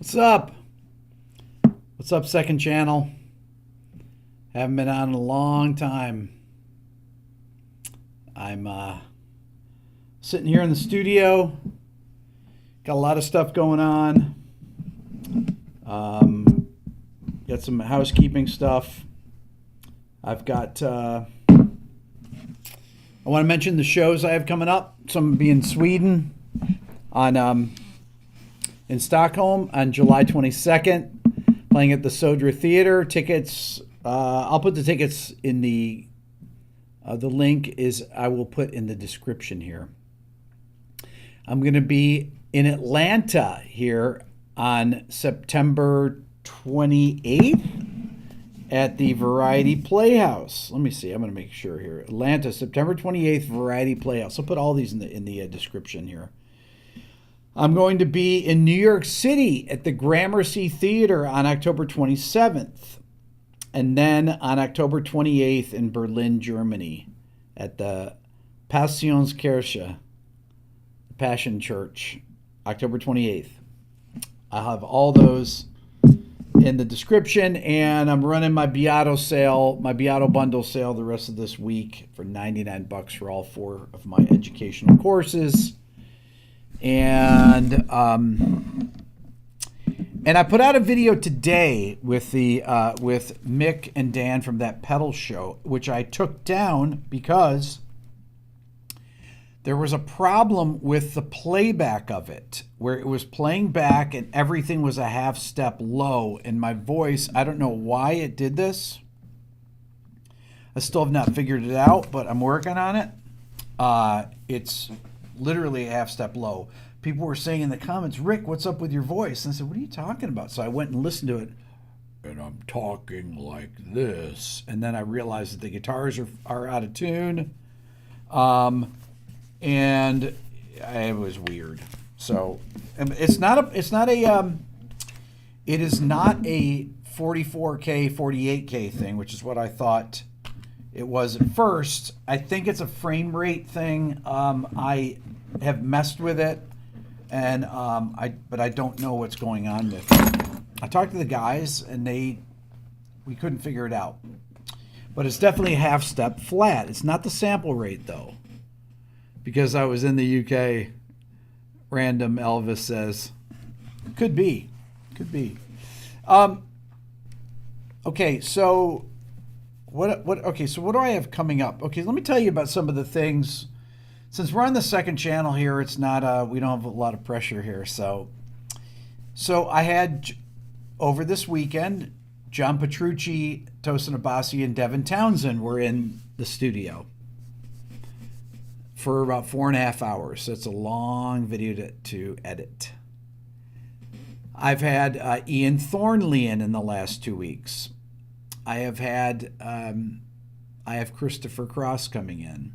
What's up? What's up, second channel? Haven't been on in a long time. I'm sitting here in the studio. Got a lot of stuff going on. Got some housekeeping stuff. I've got, I want to mention the shows I have coming up. Some will be in Sweden on, in Stockholm on July 22nd, playing at the Södra Theater. Tickets, I'll put the tickets in the link is I will put in the description here. I'm going to be in Atlanta here on September 28th at the Variety Playhouse. Let me see. I'm going to make sure here. Atlanta, September 28th, Variety Playhouse. I'll put all these in the description here. I'm going to be in New York City at the Gramercy Theater on October 27th. And then on October 28th in Berlin, Germany at the Passionskirche, Passion Church, October 28th. I'll have all those in the description, and I'm running my Beato sale, my Beato bundle sale the rest of this week for $99 for all 4 of my educational courses. And I put out a video today with the with Mick and Dan from that pedal show, which I took down because there was a problem with the playback of it, where it was playing back and everything was a half step low. And my voice, I don't know why it did this. I still have not figured it out, but I'm working on it. It's literally a half step low. People were saying in the comments, Rick, what's up with your voice? And I said, what are you talking about? So I went and listened to it, and I'm talking like this. And then I realized that the guitars are out of tune. And it was weird. So it is not a 44K, 48K thing, which is what I thought it was at first. I think it's a frame rate thing. I have messed with it, and but I don't know what's going on with it. I talked to the guys, and we couldn't figure it out. But it's definitely a half step flat. It's not the sample rate though, because I was in the UK. Random Elvis says, could be. Okay, so what do I have coming up? Okay, let me tell you about some of the things. Since we're on the second channel here, it's not we don't have a lot of pressure here. So I had over this weekend, John Petrucci, Tosin Abasi, and Devin Townsend were in the studio for about 4.5 hours. So it's a long video to edit. I've had Ian Thornley in the last 2 weeks. I have had I have Christopher Cross coming in.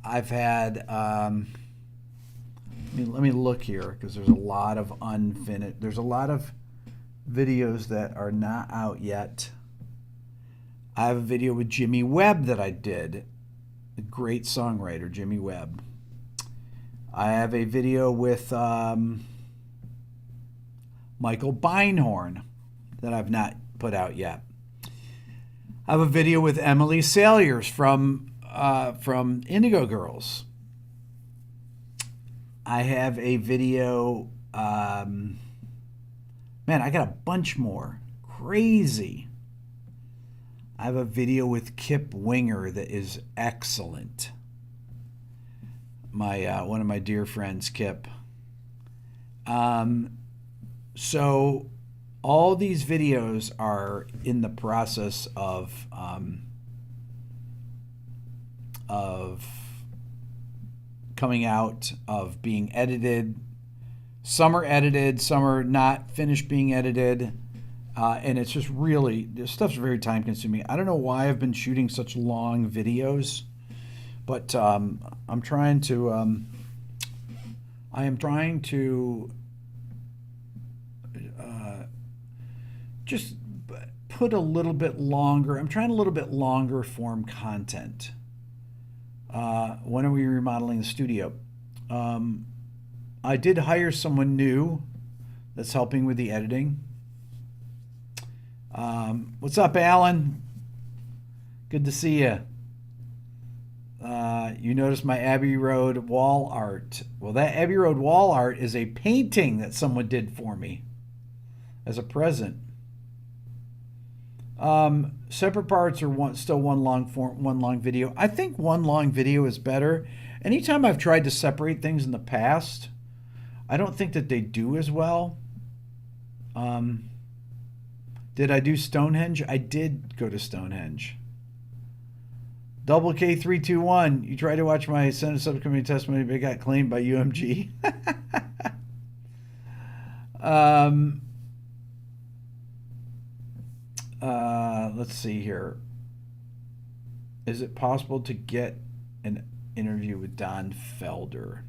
I've had let me look here, because there's a lot of unfinished. There's a lot of videos that are not out yet. I have a video with Jimmy Webb that I did. A great songwriter, Jimmy Webb. I have a video with Michael Beinhorn that I've not put out yet. I have a video with Emily Salyers from Indigo Girls. I have a video. Man, I got a bunch more. Crazy. I have a video with Kip Winger that is excellent. My one of my dear friends, Kip. So all these videos are in the process of coming out, of being edited. Some are edited, some are not finished being edited. And it's just really, this stuff's very time consuming. I don't know why I've been shooting such long videos, but I am trying to just put a little bit longer. I'm trying a little bit longer form content. When are we remodeling the studio? I did hire someone new that's helping with the editing. What's up, Alan? Good to see you. You noticed my Abbey Road wall art. Well, that Abbey Road wall art is a painting that someone did for me as a present. Separate parts or still one long video. I think one long video is better. Anytime I've tried to separate things in the past, I don't think that they do as well. Did I do Stonehenge? I did go to Stonehenge. Double K321. You tried to watch my Senate subcommittee testimony, but it got claimed by UMG. Let's see here. Is it possible to get an interview with Don Felder?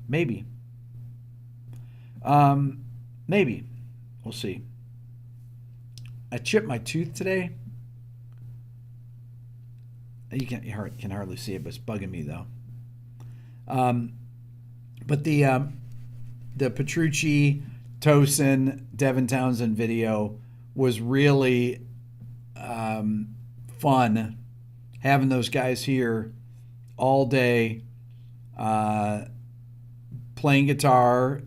Maybe. Maybe. We'll see. I chipped my tooth today. You can hardly see it, but it's bugging me though. But the Petrucci, Tosin, Devin Townsend video was really fun. Having those guys here all day, playing guitar,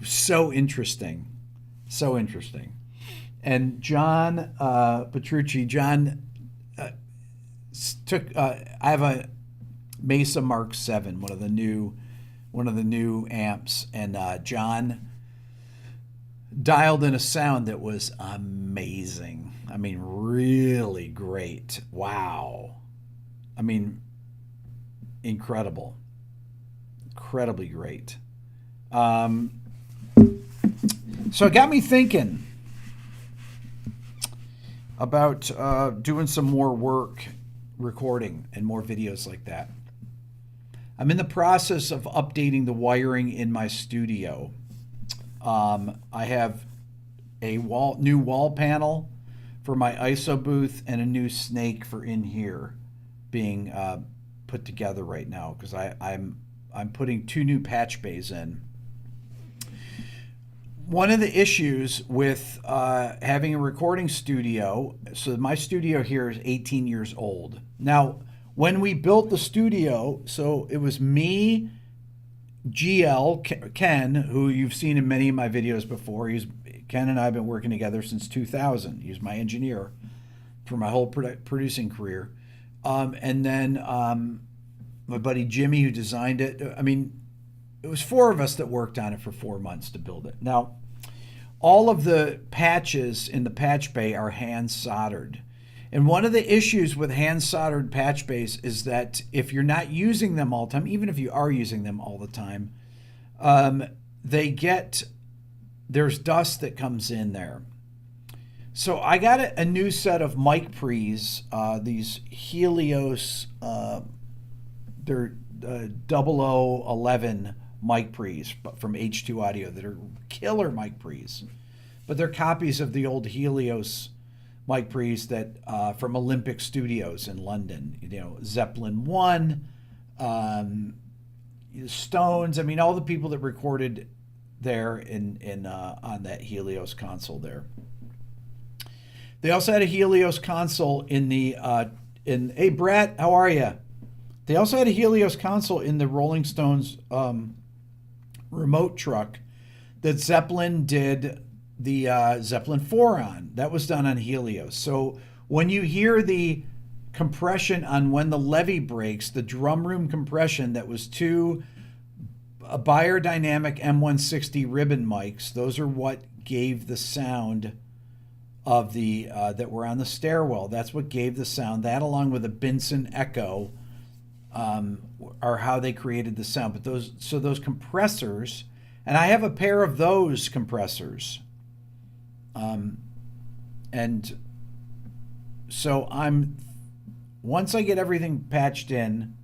so interesting, so interesting. And John Petrucci, took. I have a Mesa Mark 7, one of the new amps, and John dialed in a sound that was amazing. I mean, really great. Wow. I mean, incredibly great. So it got me thinking about doing some more work recording and more videos like that. I'm in the process of updating the wiring in my studio. I have a new wall panel for my ISO booth and a new snake for in here being put together right now because I'm putting 2 new patch bays in. One of the issues with having a recording studio, so my studio here is 18 years old. Now, when we built the studio, so it was me, GL, Ken, who you've seen in many of my videos before. Ken and I have been working together since 2000. He was my engineer for my whole producing career. And then my buddy Jimmy, who designed it. I mean, it was 4 of us that worked on it for 4 months to build it. Now, all of the patches in the patch bay are hand soldered. And one of the issues with hand soldered patch bays is that if you're not using them all the time, even if you are using them all the time, there's dust that comes in there. So I got a new set of mic pre's, these Helios, they're 0011 mic pre's from H2 Audio that are killer mic pre's. But they're copies of the old Helios mic pre's that from Olympic Studios in London. You know, Zeppelin 1, Stones. I mean, all the people that recorded there on that Helios console there. They also had a Helios console in the hey Brett, how are you? They also had a Helios console in the Rolling Stones remote truck that Zeppelin did the Zeppelin 4 on. That was done on Helios. So when you hear the compression on when the levee breaks, the drum room compression that was 2 biodynamic M160 ribbon mics, those are what gave the sound of the that were on the stairwell. That's what gave the sound. That, along with a Benson Echo, are how they created the sound. But those compressors, and I have a pair of those compressors, and so once I get everything patched in,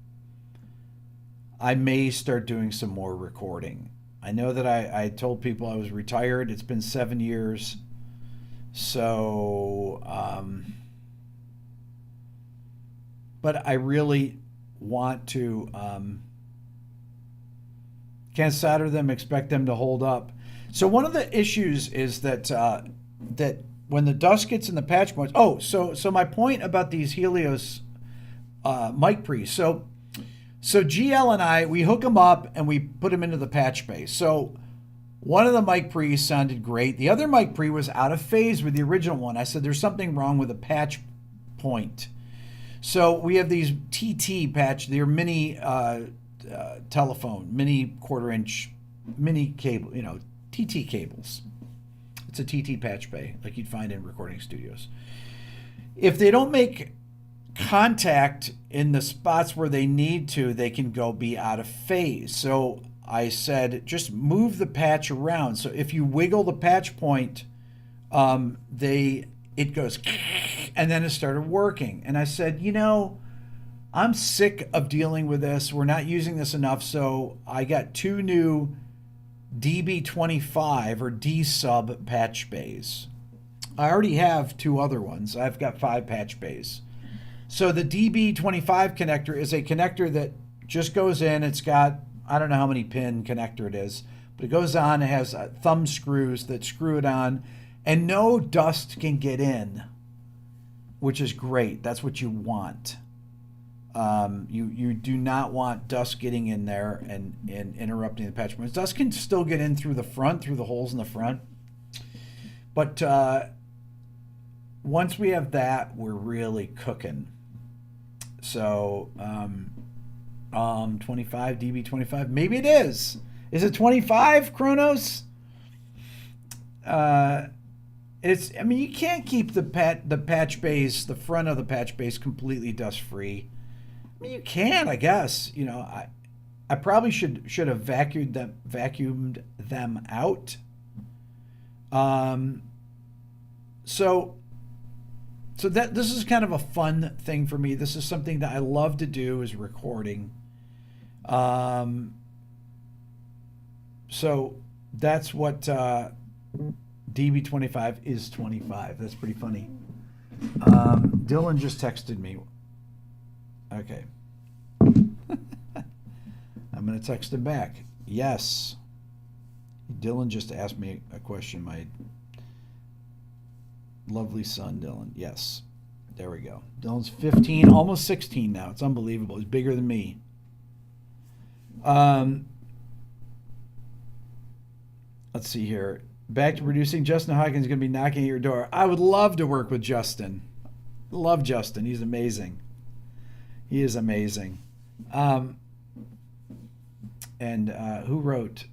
I may start doing some more recording. I know that I told people I was retired. It's been 7 years. So, but I really want to Can't solder them, expect them to hold up. So one of the issues is that that when the dust gets in the patch points. Oh, so my point about these Helios mic pre's. So GL and I, we hook them up and we put them into the patch base. So one of the mic pre's sounded great. The other mic pre was out of phase with the original one. I said there's something wrong with the patch point. So we have these TT patch. They're mini telephone, mini quarter-inch, mini cable, TT cables. It's a TT patch bay like you'd find in recording studios. If they don't make contact in the spots where they need to, they can be out of phase. So I said, just move the patch around. So if you wiggle the patch point, it goes, and then it started working. And I said, I'm sick of dealing with this. We're not using this enough. So I got 2 new DB25 or D sub patch bays. I already have 2 other ones. I've got 5 patch bays. So the DB25 connector is a connector that just goes in. It's got, I don't know how many pin connector it is, but it goes on. It has thumb screws that screw it on, and no dust can get in, which is great. That's what you want. You do not want dust getting in there and interrupting the patch points. Dust can still get in through the front, through the holes in the front. But once we have that, we're really cooking. So 25, DB25, maybe it is. Is it 25, Kronos? You can't keep the patch base, the front of the patch base completely dust free. You can, I guess. I probably should have vacuumed them out. So that this is kind of a fun thing for me. This is something that I love to do, is recording. So that's what DB25 is 25. That's pretty funny. Dylan just texted me. Okay. I'm going to text him back. Yes. Dylan just asked me a question. My lovely son, Dylan. Yes. There we go. Dylan's 15, almost 16 now. It's unbelievable. He's bigger than me. Let's see here. Back to producing. Justin Hawkins is going to be knocking at your door. I would love to work with Justin. Love Justin. He's amazing. He is amazing. Who wrote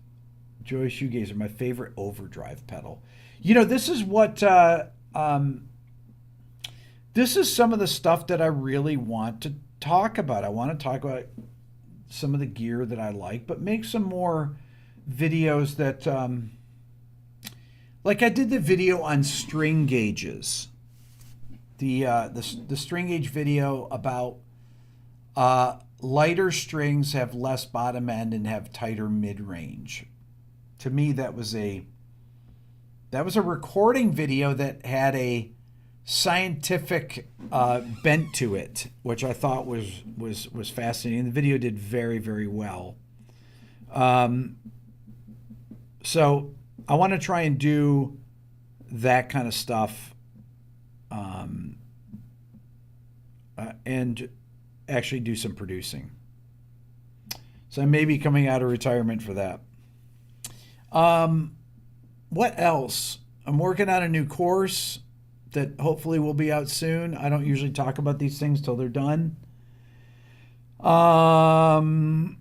Joy Shoegazer, my favorite overdrive pedal? This is what this is some of the stuff that I really want to talk about. I want to talk about some of the gear that I like, but make some more videos that like I did the video on string gauges. The string gauge video about lighter strings have less bottom end and have tighter mid-range. To me, that was a recording video that had a scientific bent to it, which I thought was fascinating. The video did very, very well. So I want to try and do that kind of stuff, and actually do some producing. So I may be coming out of retirement for that. What else? I'm working on a new course that hopefully will be out soon. I don't usually talk about these things till they're done. And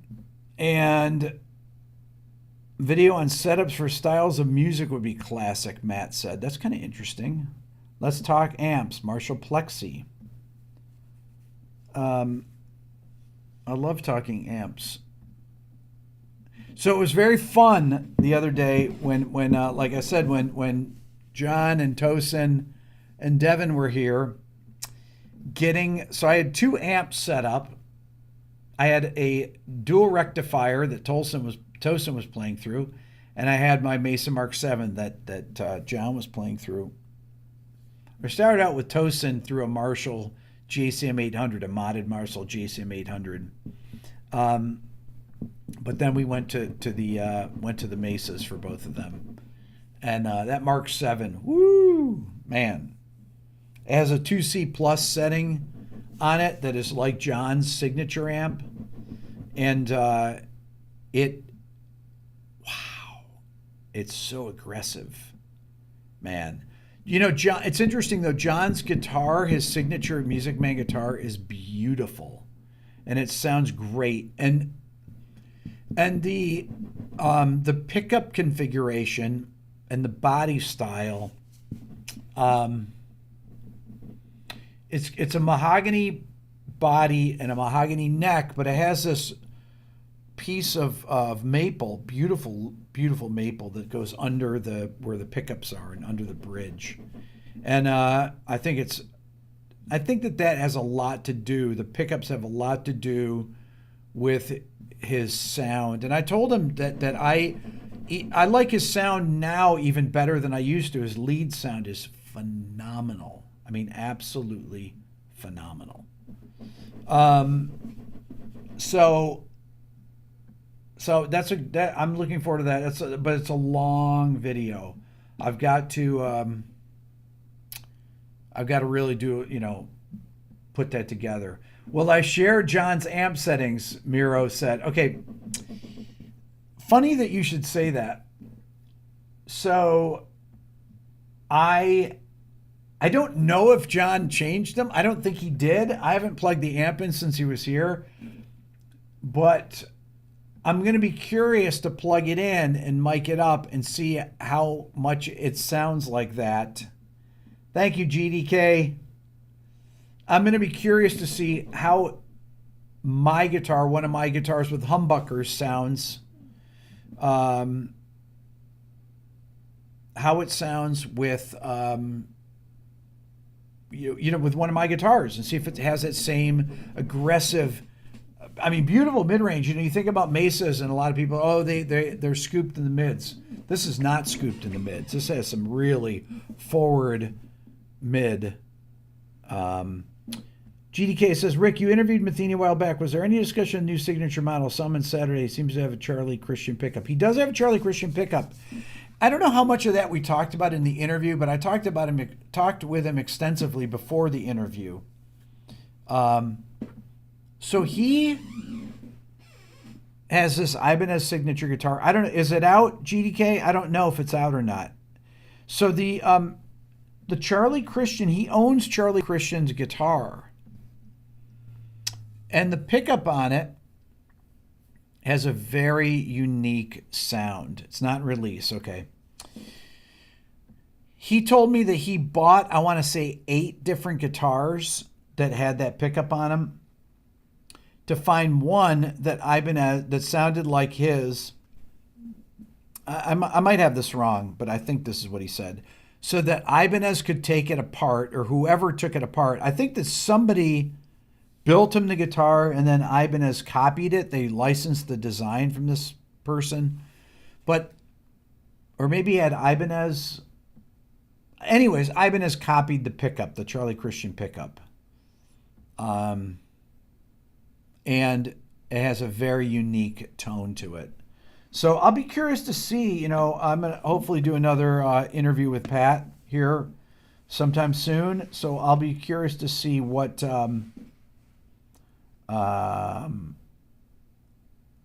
video on setups for styles of music would be classic, Matt said. That's kind of interesting. Let's talk amps. Marshall Plexi. I love talking amps. So it was very fun the other day when like I said, when John and Tosin and Devin were here so I had 2 amps set up. I had a dual rectifier that Tosin was playing through, and I had my Mesa Mark 7 that John was playing through. I started out with Tosin through a Marshall GCM 800, a modded Marshall GCM 800. But then we went to the Mesas for both of them, and that Mark 7, woo, man, it has a 2C plus setting on it that is like John's signature amp, and it's so aggressive, man. You know, John, it's interesting though, John's guitar, his signature Music Man guitar, is beautiful and it sounds great. And the pickup configuration and the body style, it's a mahogany body and a mahogany neck, but it has this piece of maple, beautiful maple that goes under where the pickups are and under the bridge. And I think that has a lot to do. The pickups have a lot to do with his sound. And I told him that I like his sound now even better than I used to. His lead sound is phenomenal. I mean, absolutely phenomenal. So I'm looking forward to that. But it's a long video. I've got to really put that together. Will I share John's amp settings? Miro said. Okay. Funny that you should say that. So I don't know if John changed them. I don't think he did. I haven't plugged the amp in since he was here, but I'm going to be curious to plug it in and mic it up and see how much it sounds like that. Thank you, GDK. I'm going to be curious to see how my guitar, one of my guitars with humbuckers, sounds. How it sounds with with one of my guitars, and see if it has that same aggressive, I mean, beautiful mid-range. You think about Mesas, and a lot of people, they're scooped in the mids. This is not scooped in the mids. This has some really forward mid. GDK says, Rick, you interviewed Metheny a while back. Was there any discussion of new signature model? Summon Saturday seems to have a Charlie Christian pickup. He does have a Charlie Christian pickup. I don't know how much of that we talked about in the interview, but I talked with him extensively before the interview. So he has this Ibanez signature guitar. I don't know. Is it out, GDK? I don't know if it's out or not. So the Charlie Christian, he owns Charlie Christian's guitar. And the pickup on it has a very unique sound. It's not release, okay. He told me that he bought, I want to say, 8 different guitars that had that pickup on them to find one that Ibanez that sounded like his. I might have this wrong, but I think this is what he said. So that Ibanez could take it apart, or whoever took it apart. I think that somebody built him the guitar and then Ibanez copied it. They licensed the design from this person. Or maybe he had Ibanez. Anyways, Ibanez copied the pickup, the Charlie Christian pickup. And it has a very unique tone to it. So I'll be curious to see, I'm going to hopefully do another interview with Pat here sometime soon. So I'll be curious to see what,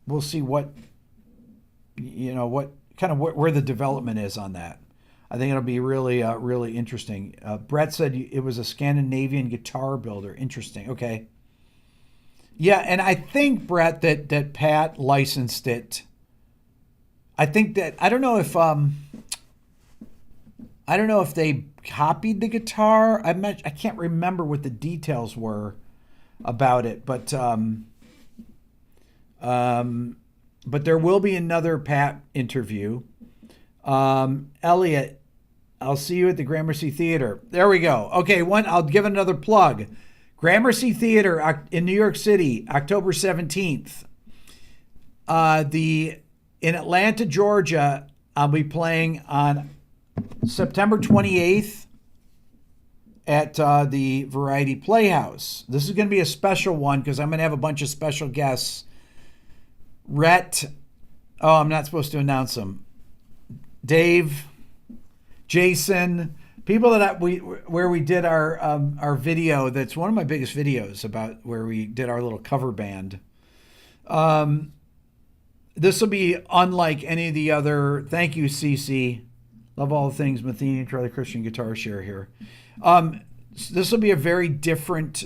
we'll see what kind of where the development is on that. I think it'll be really, really interesting. Brett said it was a Scandinavian guitar builder. Interesting. Okay. Yeah, and I think, Brett, that Pat licensed it. I think that I don't know if they copied the guitar. I can't remember what the details were about it, but there will be another Pat interview. Elliot, I'll see you at the Gramercy Theater. There we go. Okay, I'll give another plug. Gramercy Theater in New York City, October 17th. In Atlanta, Georgia, I'll be playing on September 28th at the Variety Playhouse. This is going to be a special one because I'm going to have a bunch of special guests. Rhett. Oh, I'm not supposed to announce them. Dave, Jason, people that where we did our video. That's one of my biggest videos about where we did our little cover band. This will be unlike any of the other. Thank you, CC. Love all the things Metheny, try the Christian Guitar Share here. This will be a very different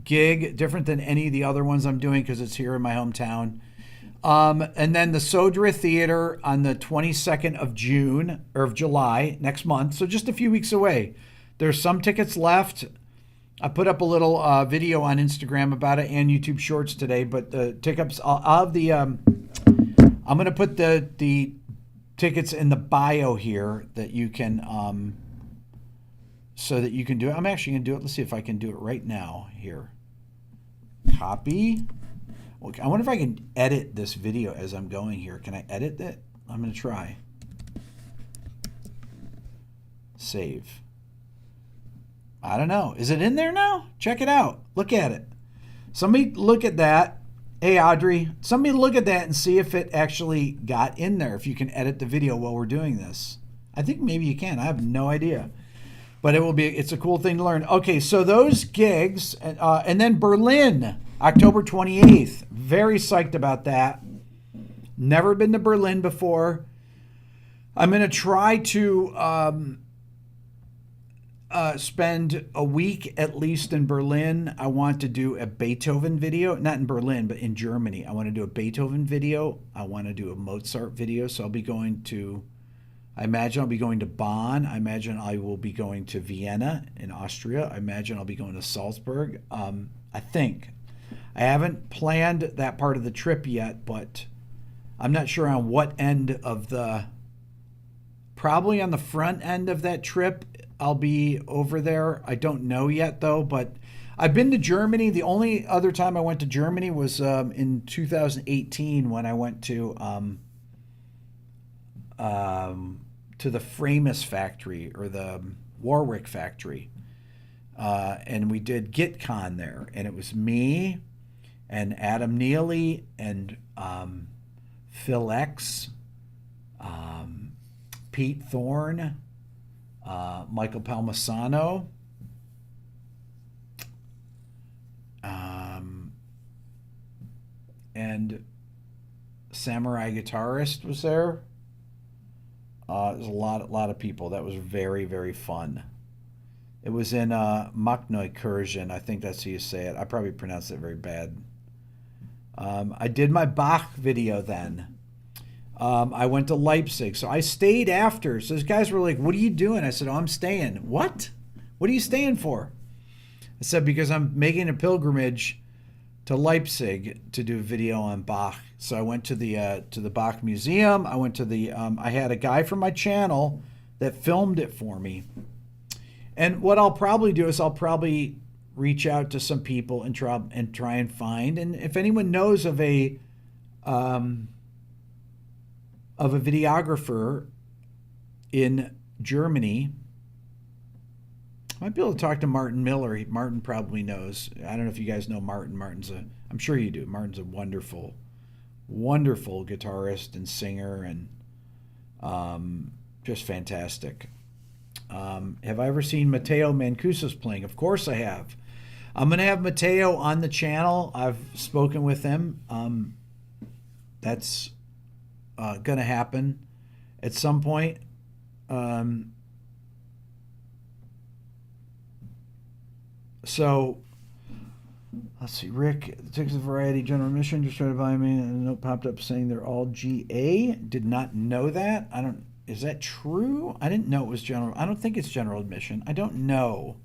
gig, different than any of the other ones I'm doing because it's here in my hometown. And then the Södra Theater on the 22nd of June or of July next month. So just a few weeks away. There's some tickets left. I put up a little video on Instagram about it and YouTube Shorts today. But the tickets, I'm going to put the tickets in the bio here that you can, so that you can do it. I'm actually going to do it. Let's see if I can do it right now here. Copy. Okay, I wonder if I can edit this video as I'm going here. Can I edit it? I'm going to try. Save. I don't know. Is it in there now? Check it out. Look at it. Somebody look at that. Hey, Audrey. Somebody look at that and see if it actually got in there, if you can edit the video while we're doing this. I think maybe you can. I have no idea. But it's a cool thing to learn. Okay, so those gigs, and then Berlin, October 28th. Very psyched about that. Never been to Berlin before. I'm going to try to spend a week at least in Berlin. I want to do a Beethoven video, not in Berlin, but in Germany. I want to do a Beethoven video. I want to do a Mozart video. So I imagine I'll be going to Bonn. I imagine I will be going to Vienna in Austria. I imagine I'll be going to Salzburg. I think. I haven't planned that part of the trip yet, but I'm not sure on what end of probably on the front end of that trip I'll be over there. I don't know yet though, but I've been to Germany. The only other time I went to Germany was in 2018 when I went to the Framus factory or the Warwick factory. And we did GitCon there, and it was me and Adam Neely and Phil X, Pete Thorne, Michael Palmisano, and Samurai Guitarist was there. There's a lot of people. That was very, very fun. It was in Metheny. I think that's how you say it. I probably pronounced it very bad. I did my Bach video then. I went to Leipzig. So I stayed after. So those guys were like, what are you doing? I said, oh, I'm staying. What? What are you staying for? I said, because I'm making a pilgrimage to Leipzig to do a video on Bach. So I went to the Bach Museum. I went to I had a guy from my channel that filmed it for me. And what I'll probably do is I'll probably reach out to some people and try and find. And if anyone knows of a videographer in Germany, I might be able to talk to Martin Miller. Martin probably knows. I don't know if you guys know Martin. I'm sure you do. Martin's a wonderful, wonderful guitarist and singer and just fantastic. Have I ever seen Matteo Mancuso's playing? Of course I have. I'm going to have Matteo on the channel. I've spoken with him. That's going to happen at some point. So, let's see. Rick, the Texas Variety General Admission just tried to buy me, and a note popped up saying they're all GA. Did not know that. Is that true? I didn't know it was general. I don't think it's general admission. I don't know.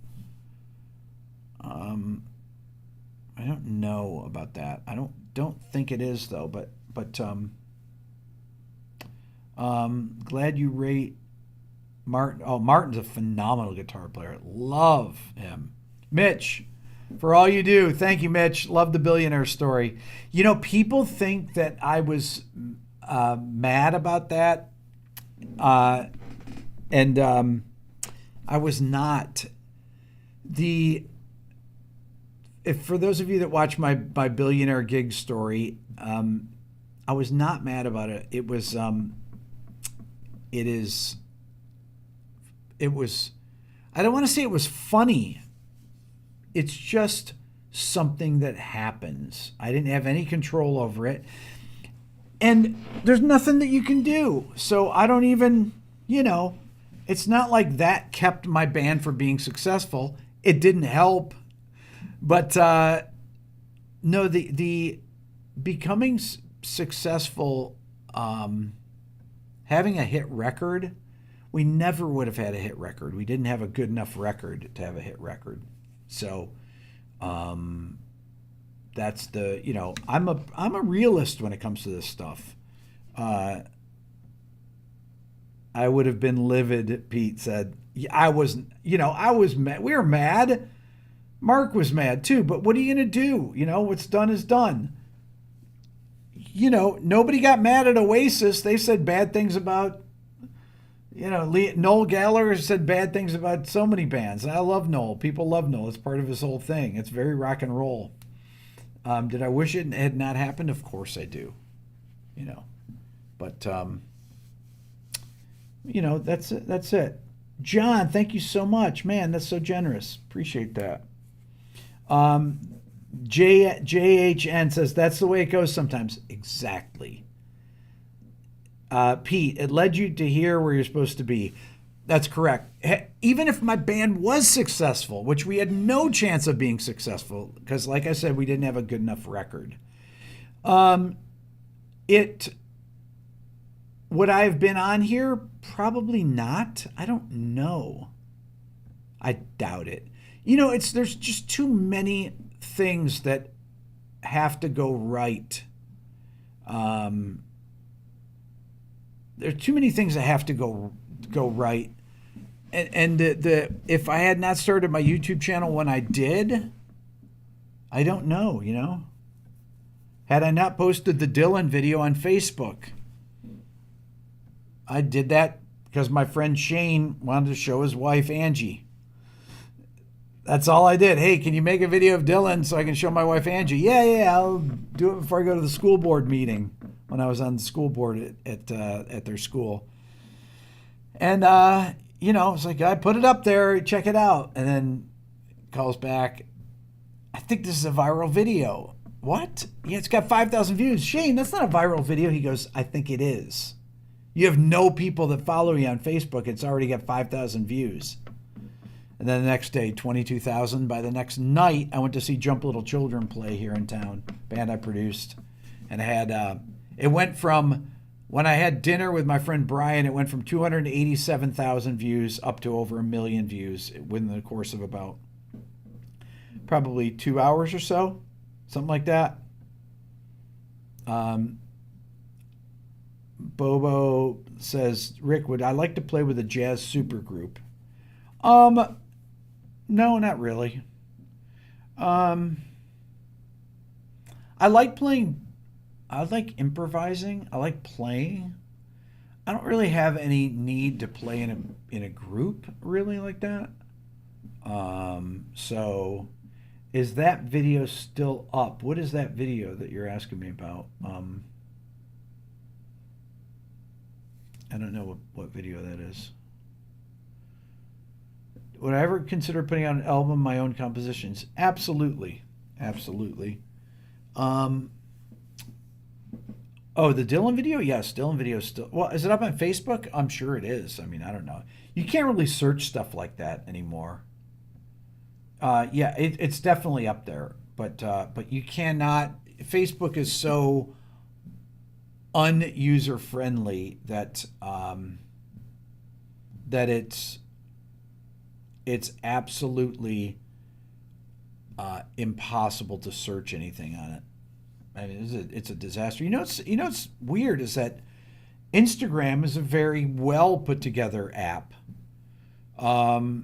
I don't know about that. I don't think it is though. But glad you rate Martin. Oh, Martin's a phenomenal guitar player. Love him. Mitch, for all you do, thank you, Mitch. Love the Billionaire story. You know, people think that I was mad about that. And I was not. If for those of you that watch my Billionaire gig story, I was not mad about it. It was it was I don't want to say it was funny. It's just something that happens. I didn't have any control over it. And there's nothing that you can do. So I don't even, it's not like that kept my band from being successful. It didn't help. But no, the becoming successful, having a hit record, we never would have had a hit record. We didn't have a good enough record to have a hit record. So that's I'm a realist when it comes to this stuff. I would have been livid, Pete said. I was mad. We were mad. Mark was mad too, but what are you going to do? What's done is done. Nobody got mad at Oasis. They said bad things about, Noel Gallagher said bad things about so many bands. And I love Noel. People love Noel. It's part of his whole thing. It's very rock and roll. Did I wish it had not happened? Of course I do. But, that's it. John, thank you so much. Man, that's so generous. Appreciate that. JHN says, that's the way it goes sometimes. Exactly. Pete, it led you to here where you're supposed to be. That's correct. Even if my band was successful, which we had no chance of being successful, because like I said, we didn't have a good enough record. Would I have been on here? Probably not. I don't know. I doubt it. There's just too many things that have to go right. There are too many things that have to go right. And if I had not started my YouTube channel when I did, I don't know, Had I not posted the Dylan video on Facebook, I did that because my friend Shane wanted to show his wife Angie. That's all I did. Hey, can you make a video of Dylan so I can show my wife Angie? Yeah, I'll do it before I go to the school board meeting when I was on the school board at their school. And, it's like, I put it up there, check it out. And then calls back, I think this is a viral video. What? Yeah, it's got 5,000 views. Shane, that's not a viral video. He goes, I think it is. You have no people that follow you on Facebook. It's already got 5,000 views. And then the next day, 22,000. By the next night, I went to see Jump Little Children play here in town, band I produced. And I had, it went from, when I had dinner with my friend Brian, it went from 287,000 views up to over 1 million views within the course of about probably 2 hours or so, something like that. Bobo says, Rick, would I like to play with a jazz supergroup? No, not really. I like playing. I like improvising. I like playing. I don't really have any need to play in a group really like that. So is that video still up? What is that video that you're asking me about? I don't know what video that is. Would I ever consider putting out an album of my own compositions? Absolutely. Absolutely. Oh, the Dylan video? Yes, Dylan video is still... Well, is it up on Facebook? I'm sure it is. I mean, I don't know. You can't really search stuff like that anymore. Yeah, it's definitely up there. But you cannot... Facebook is so un-user-friendly that that it's absolutely impossible to search anything on it. I mean, it's a disaster. What's weird is that Instagram is a very well put together app. Although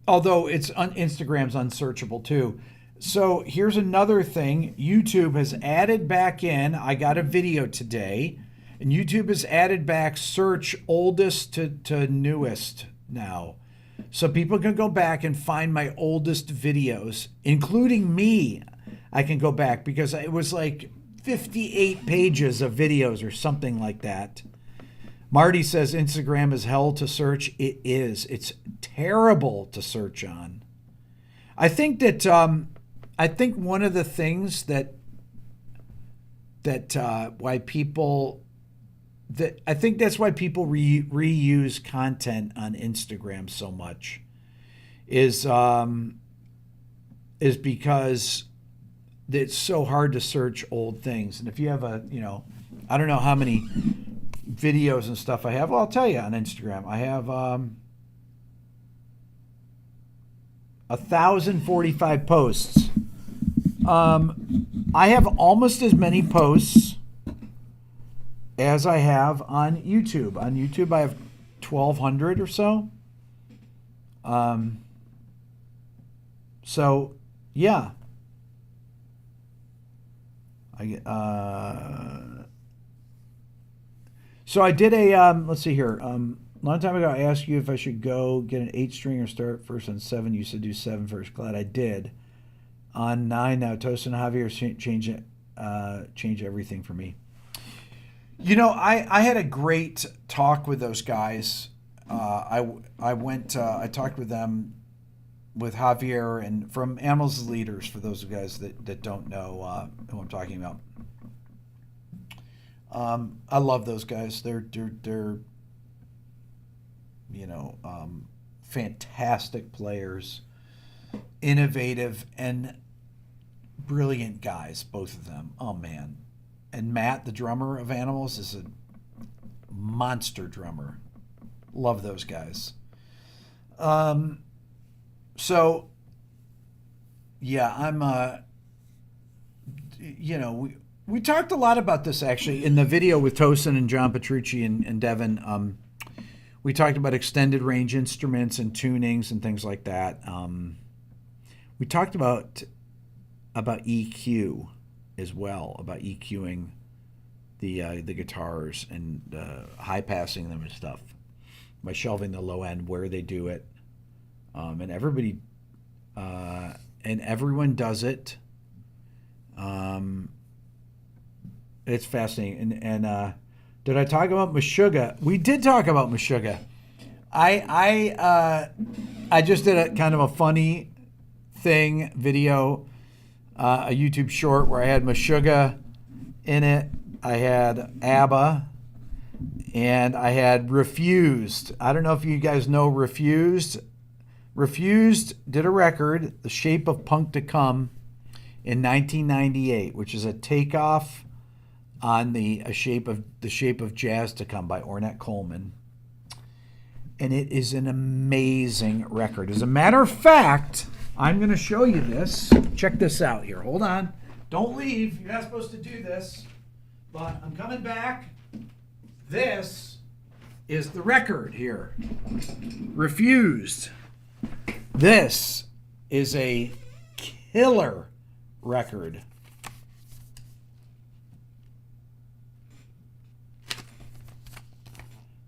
Instagram's unsearchable too. So here's another thing. YouTube has added back in. I got a video today, and YouTube has added back search oldest to newest now. So people can go back and find my oldest videos, including me. I can go back because it was like 58 pages of videos or something like that. Marty says Instagram is hell to search. It is. It's terrible to search on. I think that I think one of the things that why people I think that's why people reuse content on Instagram so much is because it's so hard to search old things. And if you have I don't know how many videos and stuff I have. Well, I'll tell you on Instagram. I have 1,045 posts. I have almost as many posts as I have on YouTube. On YouTube, I have 1,200 or so. So, yeah. So I did a, let's see here. A long time ago, I asked you if I should go get an 8-string or start first on 7. You said do 7 first. Glad I did. On 9 now, Toast and Javier change everything for me. I had a great talk with those guys. I talked with them, with Javier, and from Animals as Leaders, for those guys that don't know who I'm talking about. I love those guys. They're fantastic players, innovative and brilliant guys, both of them. Oh man. And Matt, the drummer of Animals, is a monster drummer. Love those guys. So yeah, I'm we talked a lot about this actually in the video with Tosin and John Petrucci and Devin. We talked about extended range instruments and tunings and things like that. We talked about EQ as well, about EQing the guitars and high passing them and stuff by shelving the low end where they do it. And everyone does it. It's fascinating. And did I talk about Meshuggah? We did talk about Meshuggah. I just did a kind of a funny video, a YouTube short where I had Meshuggah in it. I had ABBA, and I had Refused. I don't know if you guys know Refused. Refused did a record, The Shape of Punk to Come, in 1998, which is a takeoff on the Shape of Jazz to Come by Ornette Coleman. And it is an amazing record. As a matter of fact, I'm going to show you this. Check this out here. Hold on. Don't leave. You're not supposed to do this. But I'm coming back. This is the record here. Refused. This is a killer record.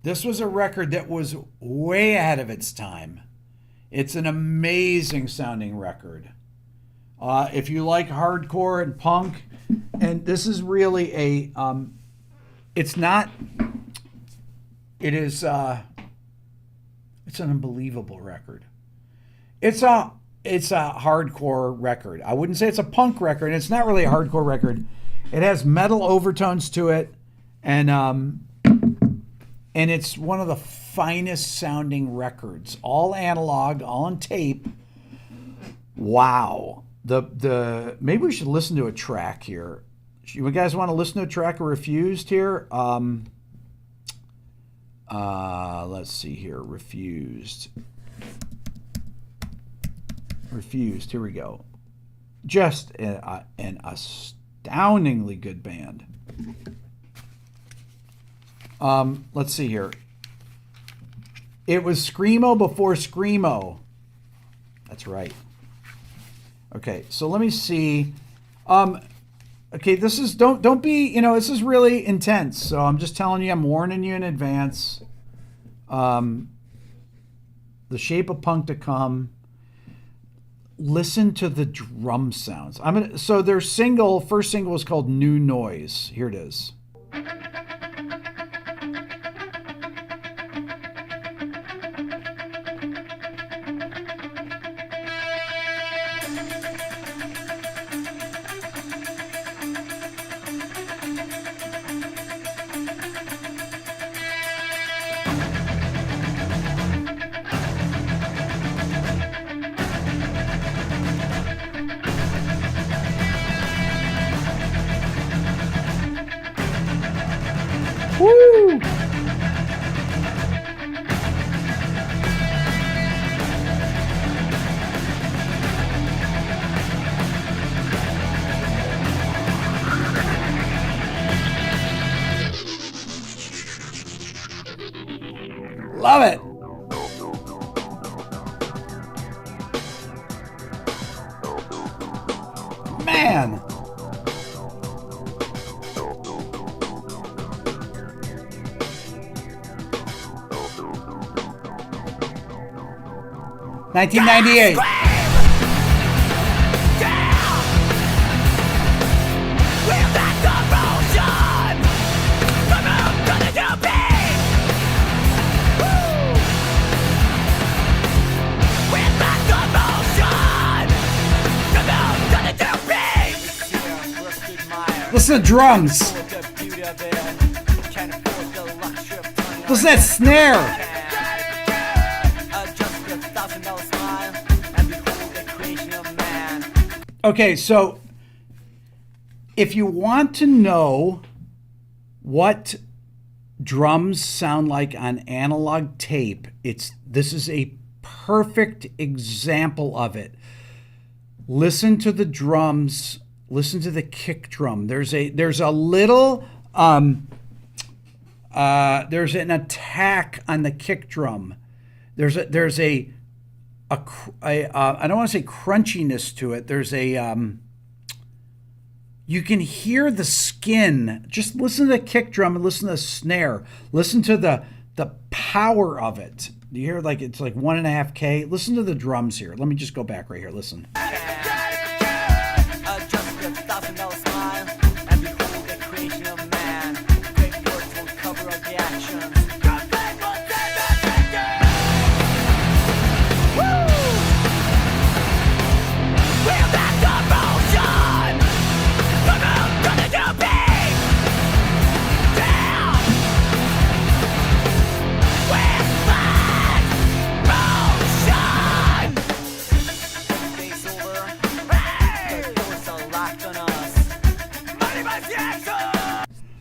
This was a record that was way ahead of its time. It's an amazing sounding record. If you like hardcore and punk, and this is really a, it's an unbelievable record. It's a hardcore record. I wouldn't say it's a punk record, and it's not really a hardcore record. It has metal overtones to it, and it's one of the finest sounding records. All analog, all on tape. Wow. Maybe we should listen to a track here. You guys want to listen to a track of Refused here? Let's see here. Refused. Here we go. Just an astoundingly good band. Let's see here. It was Screamo before Screamo. That's right. Okay, so let me see. Okay, this is don't be, this is really intense. So I'm just telling you, I'm warning you in advance. The Shape of Punk to Come. listen to the drum sounds. So their first single was called New Noise. Here it is. Woo! Love it. Man. $1998. Listen to drums. Listen to that snare. Okay, so if you want to know what drums sound like on analog tape, this is a perfect example of it. Listen to the drums, listen to the kick drum. There's an attack on the kick drum. There's a I don't want to say crunchiness to it. There's you can hear the skin. Just listen to the kick drum and listen to the snare. Listen to the power of it. You hear it's like 1.5K. Listen to the drums here. Let me just go back right here. Listen.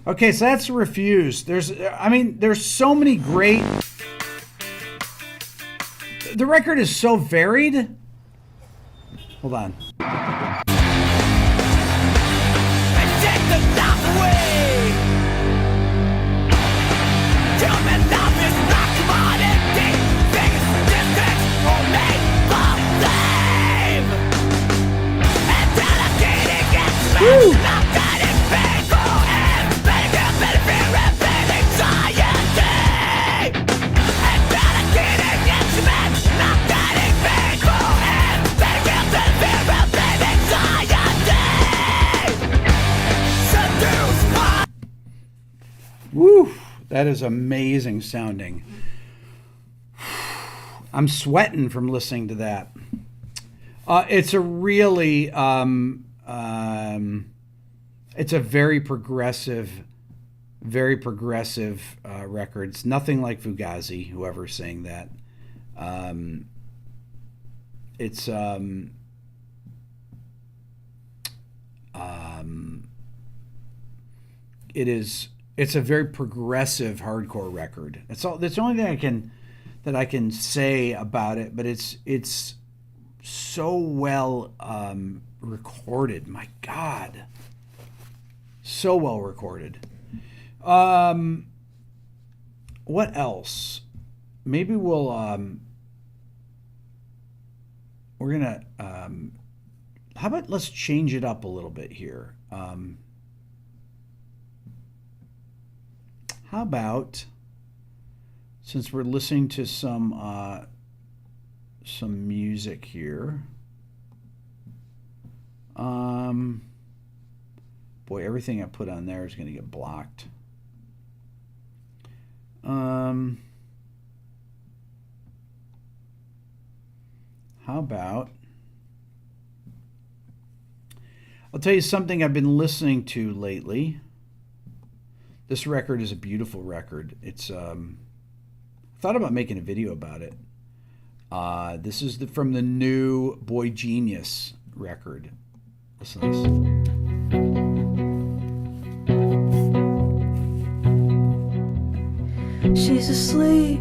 Okay, so that's Refused. There's so many great. The record is so varied. Hold on. Woo! Woo! That is amazing sounding. I'm sweating from listening to that. It's a really, it's a very progressive record. It's nothing like Fugazi, whoever's saying that. It's a very progressive hardcore record. That's the only thing I can say about it. But it's so well recorded. My God, so well recorded. What else? Maybe we're gonna. How about let's change it up a little bit here. How about, since we're listening to some music here, Boy, everything I put on there is going to get blocked. How about, I'll tell you something I've been listening to lately. This record is a beautiful record. It's I thought about making a video about it. This is from the new Boygenius record. Listen to this. She's asleep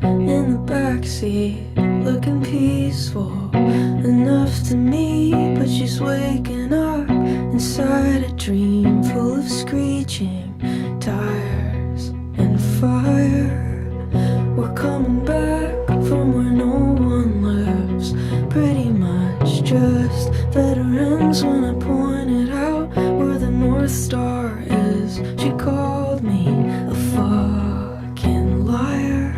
in the backseat, looking peaceful enough to me, but she's waking up inside a dream full of screeching tires and fire. We're coming back from where no one lives, pretty much just veterans. When I pointed out where the North Star is, she called me a fucking liar.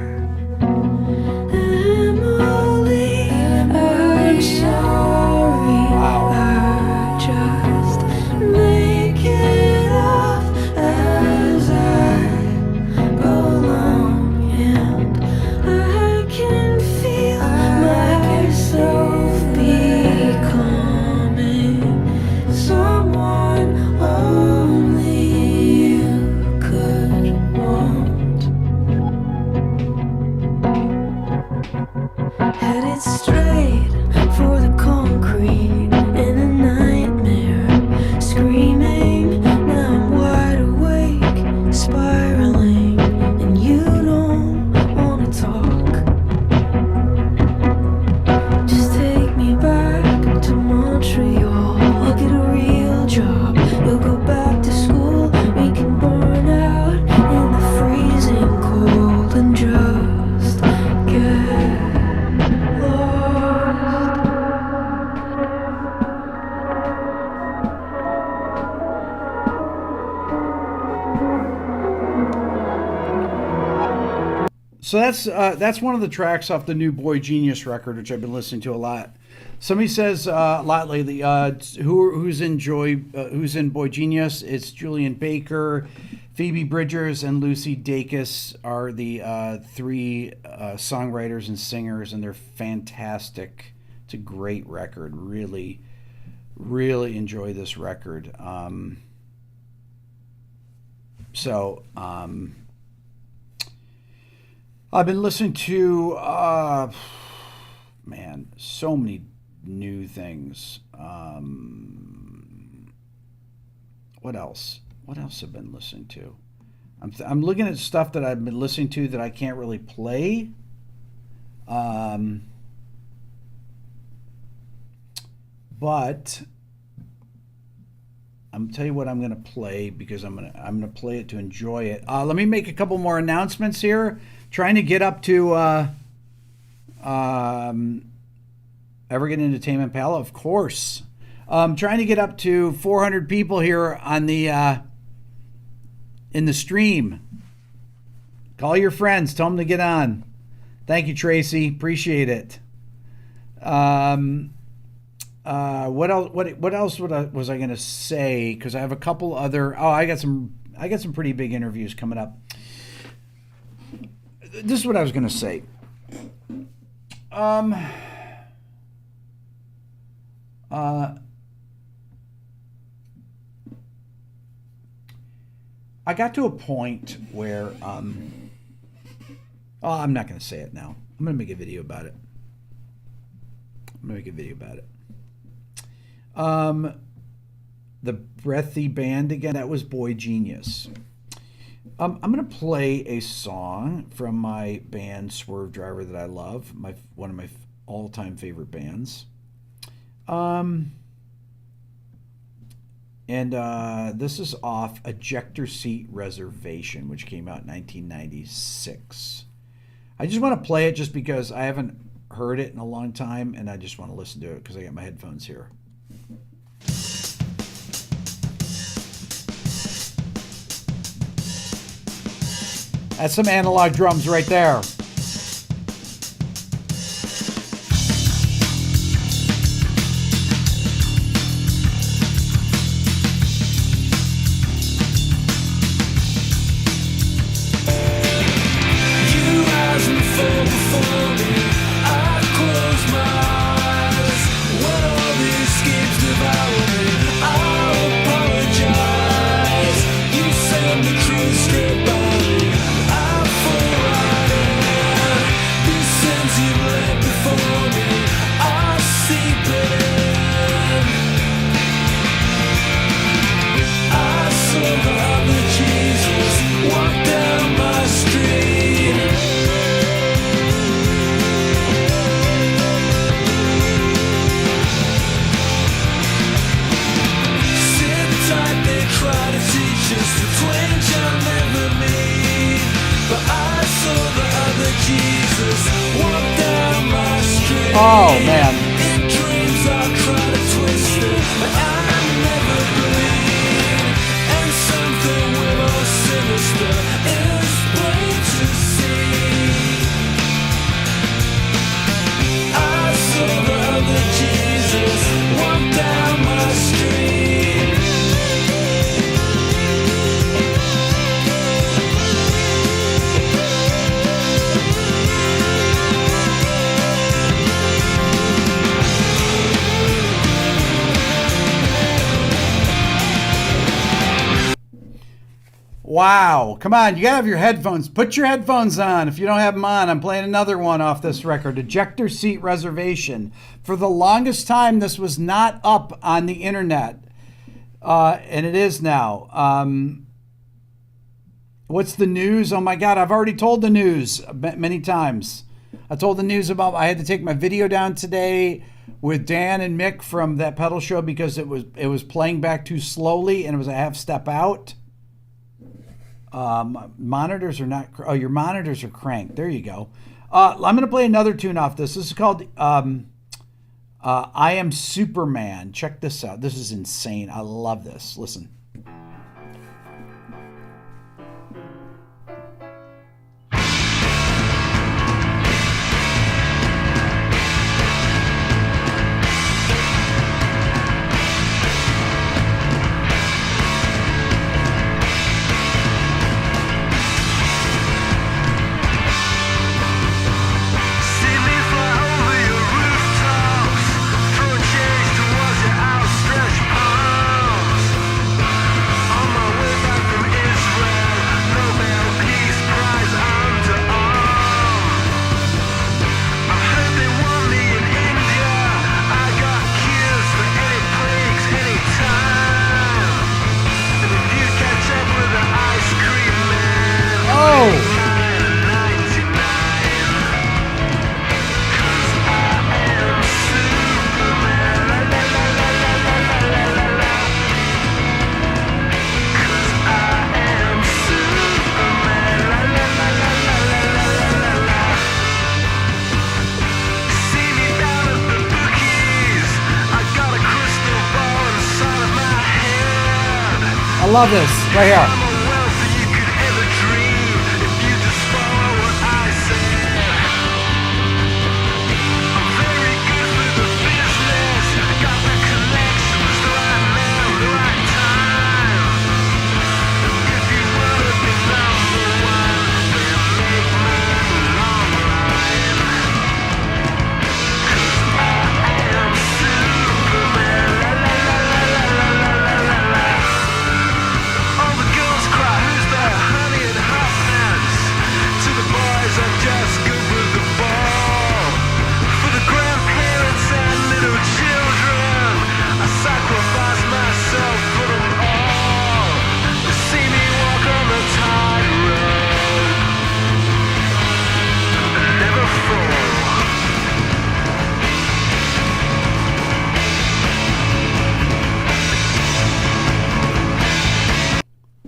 Emily, I'm sorry. Wow. I just make it up as I go along, and I can feel myself becoming someone only you could want. Headed straight for the concrete in a nightmare, screaming. Now I'm wide awake, spiraling, and you don't wanna talk. Just take me back to Montreal. I'll get a real job. You'll go back to school. We can burn out in the freezing cold and just get lost. So that's one of the tracks off the new Boygenius record, which I've been listening to a lot. Somebody says a lot lately, who's in Boygenius? It's Julian Baker, Phoebe Bridgers, and Lucy Dacus are the three songwriters and singers, and they're fantastic. It's a great record. Really, really enjoy this record. I've been listening to, man, so many new things. What else? What else have I been listening to? I'm looking at stuff that I've been listening to that I can't really play. But I'm tell you what I'm gonna play, because I'm gonna play it to enjoy it. Let me make a couple more announcements here. Trying to get up to Evergreen Entertainment Pal, of course. Trying to get up to 400 people here on the in the stream. Call your friends, tell them to get on. Thank you, Tracy. Appreciate it. What else? What else was I gonna say? Because I have a couple other. Oh, I got some pretty big interviews coming up. This is what I was gonna say. I got to a point where I'm not gonna say it now. I'm gonna make a video about it. The Breathy Band again. That was Boygenius. I'm gonna play a song from my band Swervedriver that I love. One of my all-time favorite bands. This is off Ejector Seat Reservation, which came out in 1996. I just want to play it just because I haven't heard it in a long time, and I just want to listen to it because I got my headphones here. That's some analog drums right there. Oh, man. Dreams are trying to twist it, but I never believe. And something more sinister is plain to see. I saw the other Jesus walk down my street. Wow. Come on. You got to have your headphones. Put your headphones on. If you don't have them on, I'm playing another one off this record, Ejector Seat Reservation. For the longest time, this was not up on the internet. And it is now. What's the news? Oh my God. I've already told the news many times. I told the news about I had to take my video down today with Dan and Mick from that pedal show because it was playing back too slowly and it was a half step out. Monitors are not. Oh, your monitors are cranked. There you go. I'm going to play another tune off this. This is called I Am Superman. Check this out. This is insane. I love this. Listen. I love this right here.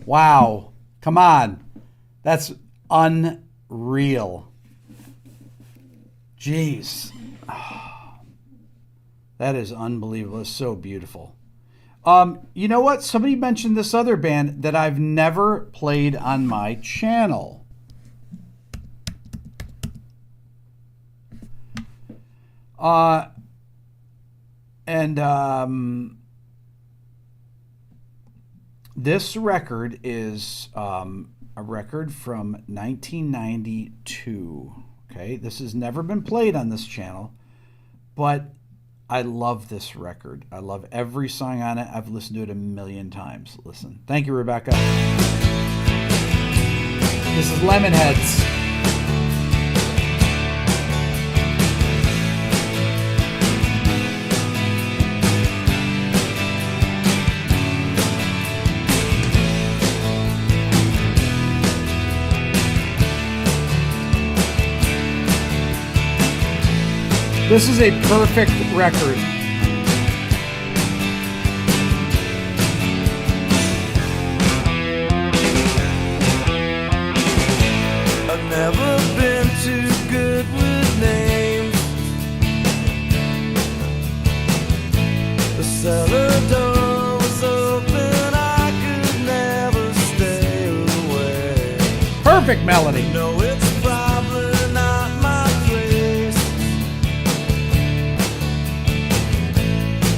Wow. Come on. That's unreal. Jeez. That is unbelievable. It's so beautiful. You know what? Somebody mentioned this other band that I've never played on my channel. This record is a record from 1992. Okay, this has never been played on this channel, but I love this record. I love every song on it. I've listened to it a million times. Listen. Thank you, Rebecca. This is Lemonheads. This is a perfect record. I've never been too good with names. perfect melody. No, it's probably not my place.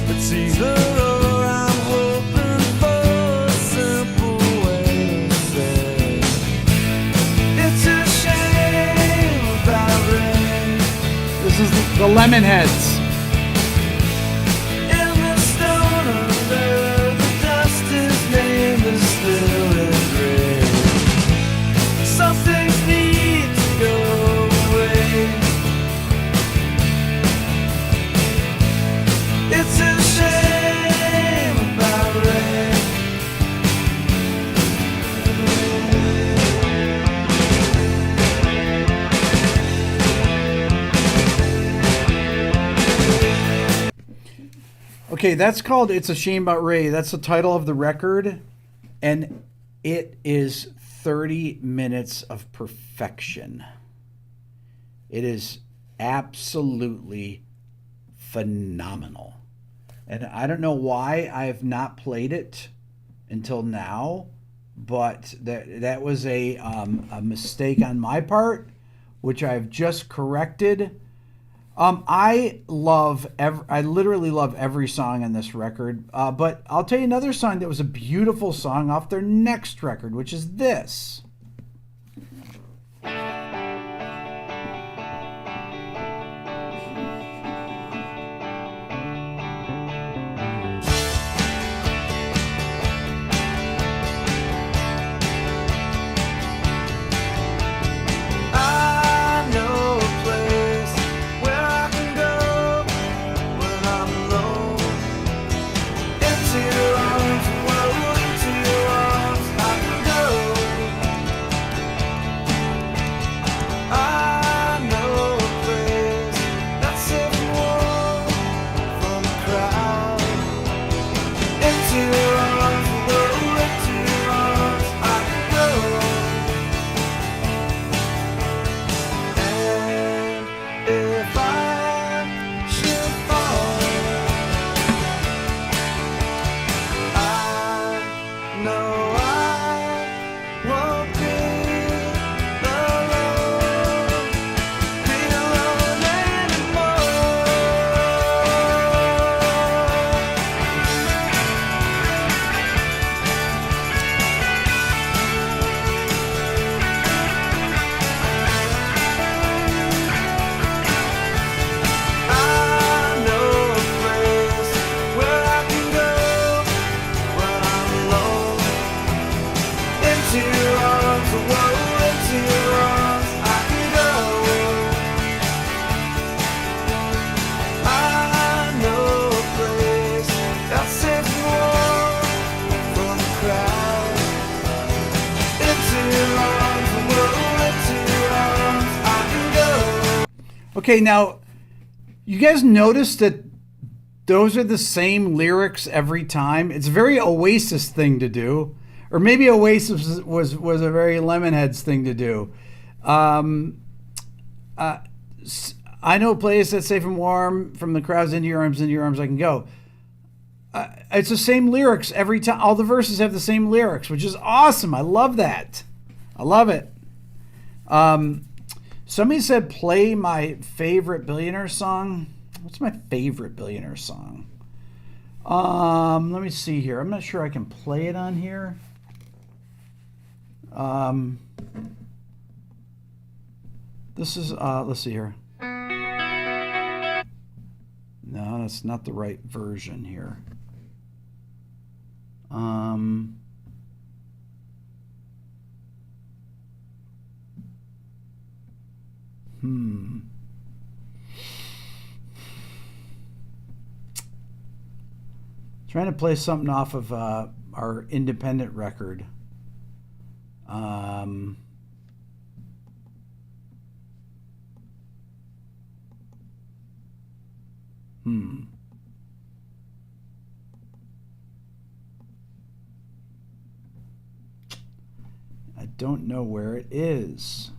It's either or, I'm hoping for a simple way to say it's a shame about rain. This is the Lemonheads. In the stone of earth, the dust, his name is still engraved. Some things need to go away. It's a shame about rain. Okay, that's called It's a Shame About Ray. That's the title of the record. And it is 30 minutes of perfection. It is absolutely phenomenal. And I don't know why I have not played it until now, but that was a mistake on my part, which I've just corrected. I literally love every song on this record, but I'll tell you another song that was a beautiful song off their next record, which is this. I know a place where I can go when I'm alone. Into your arms, well, into your arms I can go. I know a place that's safe and warm from the crowd. Into your arms, well, into your arms I can go. And if I should fall, I know I won't be alone anymore. I know a place where I can go when I'm alone. Into your arms, whoa, into your arms I can go. I know a place that's safe and warm from the crowd. Into your arms, whoa, into your arms I can go. Okay, now, you guys notice that those are the same lyrics every time? It's a very Oasis thing to do. Or maybe Oasis was a very Lemonheads thing to do. I know a place that's safe and warm from the crowds, into your arms I can go. It's the same lyrics every time. All the verses have the same lyrics, which is awesome. I love that. I love it. Somebody said play my favorite Billionaire song. What's my favorite Billionaire song? Let me see here. I'm not sure I can play it on here. This is let's see here. No, that's not the right version here. Trying to play something off of our independent record. I don't know where it is.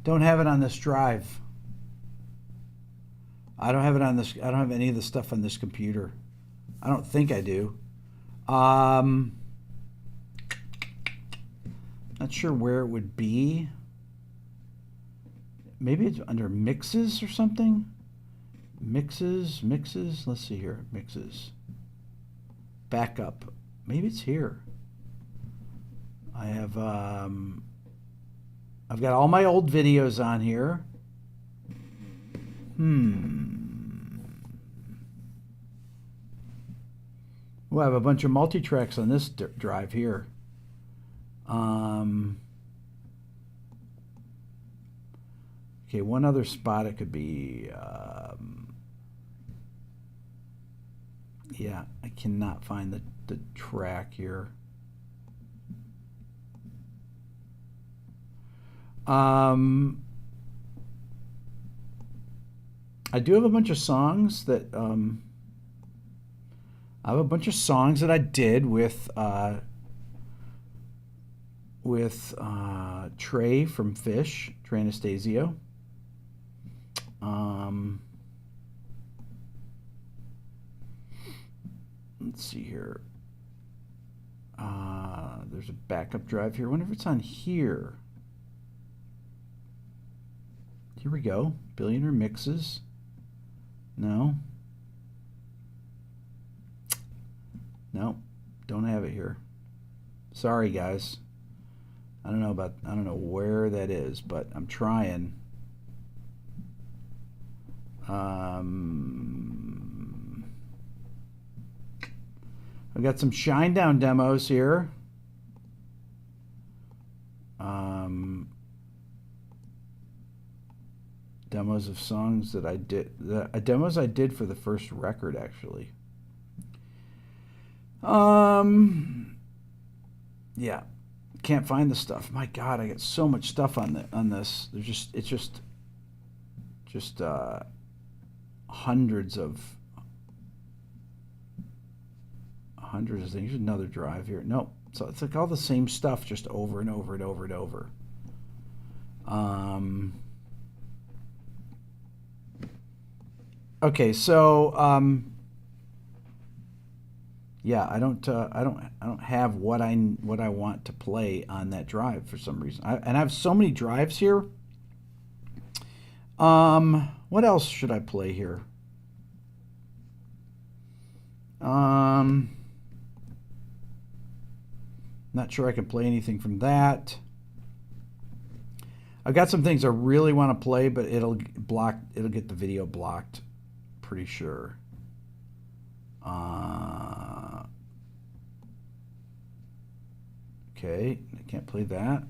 Don't have it on this drive. I don't have it on this. I don't have any of the stuff on this computer. I don't think I do. not sure where it would be. Maybe it's under mixes or something. Mixes. Let's see here. Mixes. Backup. Maybe it's here. I have I've got all my old videos on here. Well, I have a bunch of multi-tracks on this drive here. Okay, one other spot it could be. Yeah, I cannot find the track here. I do have a bunch of songs that I have a bunch of songs that I did with Trey from Fish, Trey Anastasio. Let's see here. There's a backup drive here. I wonder if it's on here. Here we go. Billionaire mixes. No. No, don't have it here. Sorry, guys. I don't know where that is, but I'm trying. I've got some Shinedown demos here. Demos of songs that I did. Demos I did for the first record, actually. Yeah, can't find the stuff. My God, I got so much stuff on this. It's just hundreds of things. Here's another drive here. Nope. So it's like all the same stuff, just over and over and over and over. Okay, so yeah, I don't have what I want to play on that drive for some reason. And I have so many drives here. What else should I play here? Not sure I can play anything from that. I've got some things I really want to play, but it'll get the video blocked, pretty sure. Okay, I can't play that.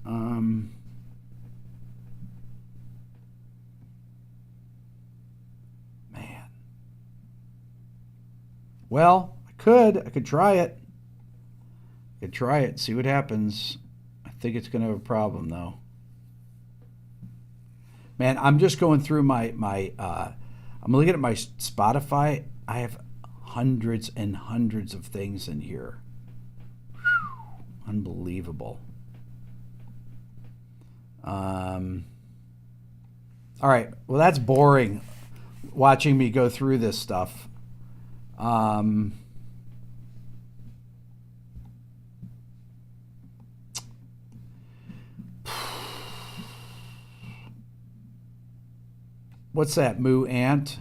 Man. Well, I could try it. See what happens. I think it's going to have a problem, though. Man, I'm just going through I'm looking at my Spotify. I have hundreds and hundreds of things in here. Whew, unbelievable. All right. Well, that's boring watching me go through this stuff. What's that, Moo Ant?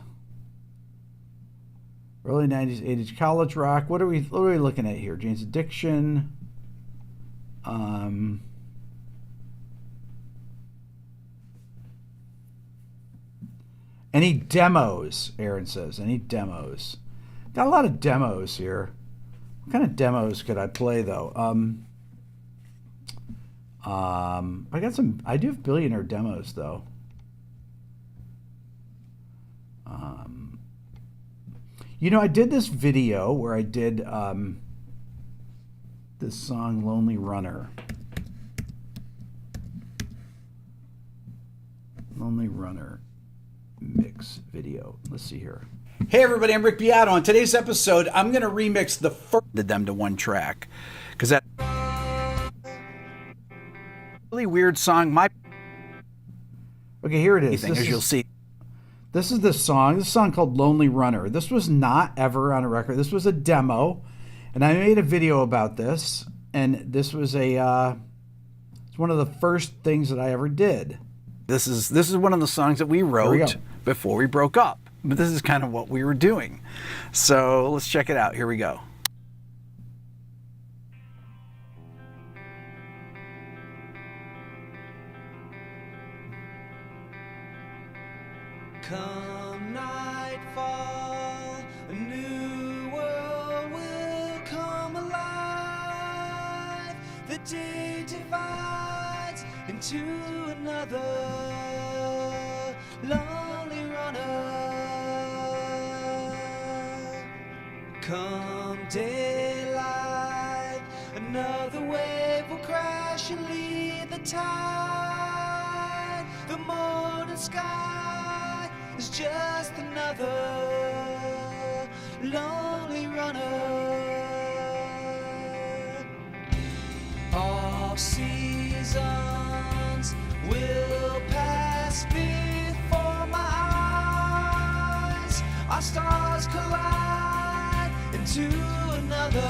Early 90s, 80s college rock. What are we looking at here? Jane's Addiction. Any demos, Aaron says. Any demos? Got a lot of demos here. What kind of demos could I play, though? I do have Billionaire demos, though. You know, I did this video where I did this song Lonely Runner. Lonely Runner mix video. Let's see here. Hey everybody, I'm Rick Beato. On today's episode, I'm going to remix the first of them to one track. Because that really weird song. Okay, here it is. As you'll see. This is the song. This is a song called Lonely Runner. This was not ever on a record. This was a demo. And I made a video about this. and this was it's one of the first things that I ever did. This is one of the songs that we wrote before we broke up. But this is kind of what we were doing. So let's check it out. Here we go. Come nightfall, a new world will come alive. The day divides into another lonely runner. Come daylight, another wave will crash and lead the tide. The morning sky is just another lonely runner. All seasons will pass before my eyes. Our stars collide into another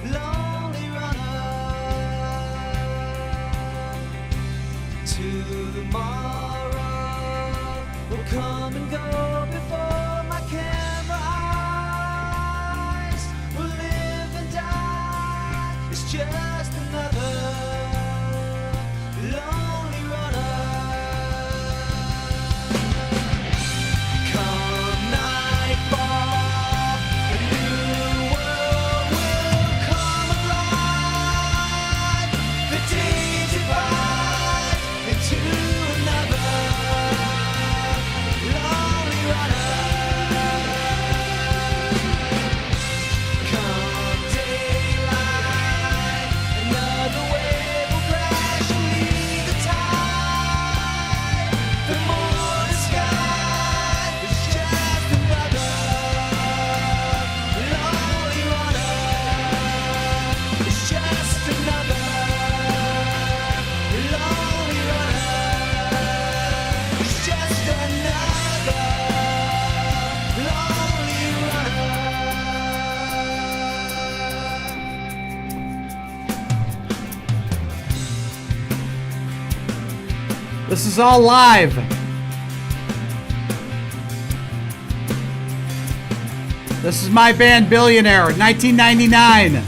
lonely runner. Tomorrow will come and go before my camera eyes. Will live and die. It's just another lonely runner. Come nightfall, a new world will come alive. The day divides into another lonely runner. Come daylight, another wave will crash and lead the tide. The morning sky is just another lonely runner. It's just another lonely runner. It's just another lonely runner. This is all live. This is my band Billionaire, 1999.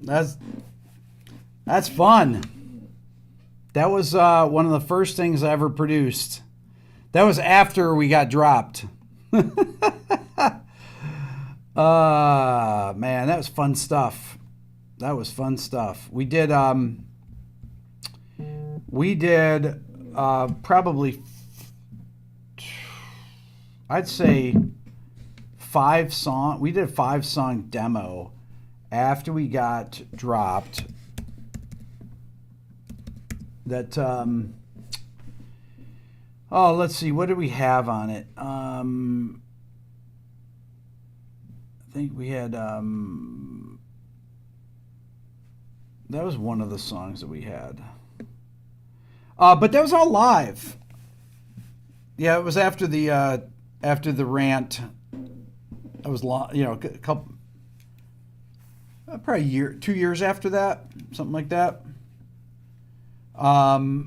That's fun. That was one of the first things I ever produced. That was after we got dropped. Man, that was fun stuff. That was fun stuff. We did probably, I'd say 5 song. We did a 5-song demo after we got dropped. That let's see, what did we have on it? I think we had that was one of the songs that we had. But that was all live. Yeah, it was after the rant. It was a couple, probably a year, 2 years after that, something like that. Now,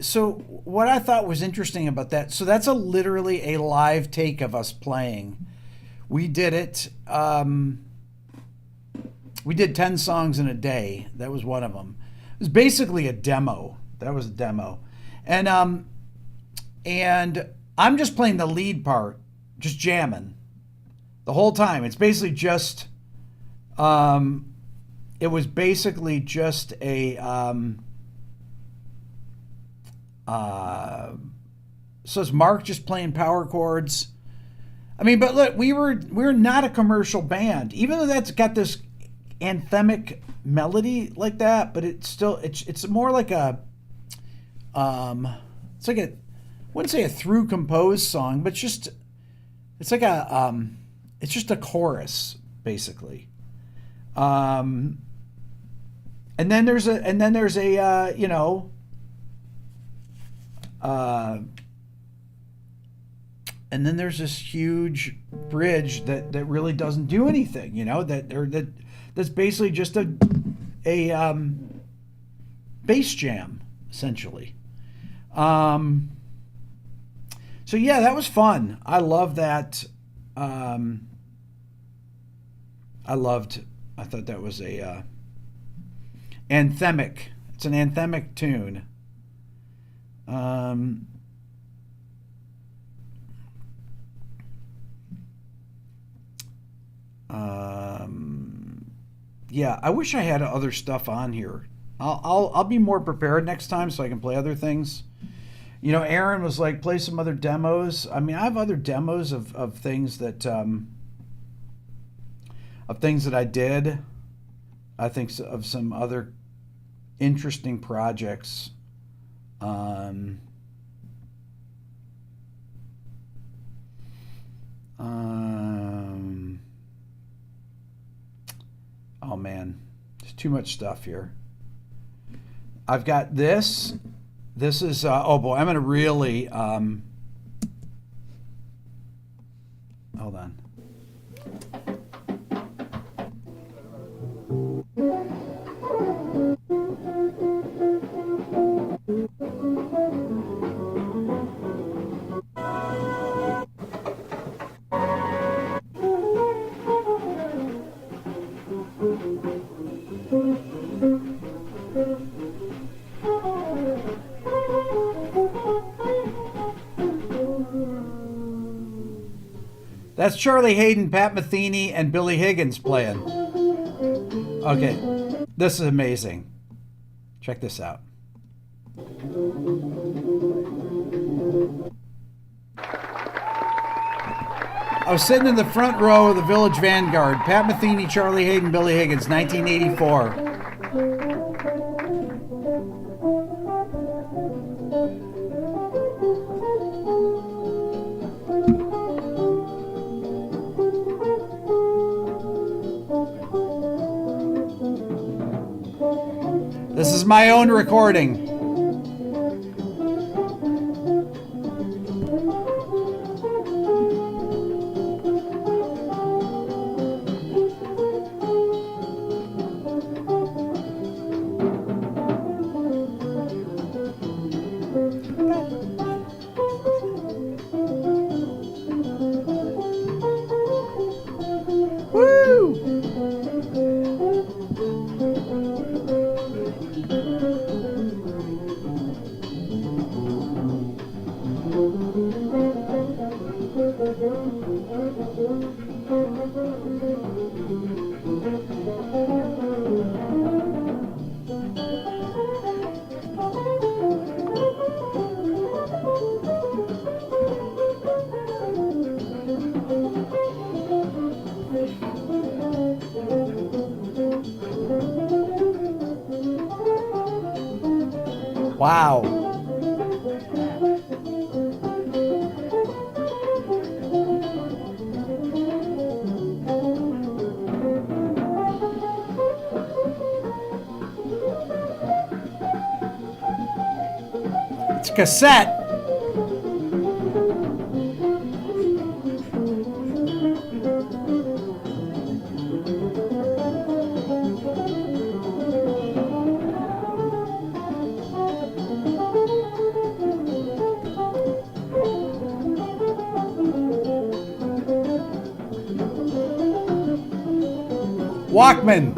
so what I thought was interesting about that, so that's literally a live take of us playing. We did it. We did 10 songs in a day. That was one of them. It was basically a demo. That was a demo, and I'm just playing the lead part, just jamming the whole time. It's basically just. It was basically just a so it's Mark just playing power chords. I mean, but look, we're not a commercial band, even though that's got this anthemic melody like that, but it's more like a it's like I wouldn't say a through composed song, but it's like it's just a chorus basically. And then there's a and then there's this huge bridge that really doesn't do anything, that's basically just a bass jam essentially. So yeah, that was fun. I love that. I thought that was a anthemic. It's an anthemic tune. Yeah, I wish I had other stuff on here. I'll be more prepared next time so I can play other things. Aaron was like, play some other demos. I mean, I have other demos of things that I did. I think of some other interesting projects. Oh man, there's too much stuff here. I've got this. This is oh boy, I'm gonna really hold on. That's Charlie Hayden, Pat Metheny, and Billy Higgins playing. Okay, this is amazing. Check this out. I was sitting in the front row of the Village Vanguard. Pat Metheny, Charlie Hayden, Billy Higgins, 1984. This is my own recording. Woo! Wow. It's a cassette. Walkman.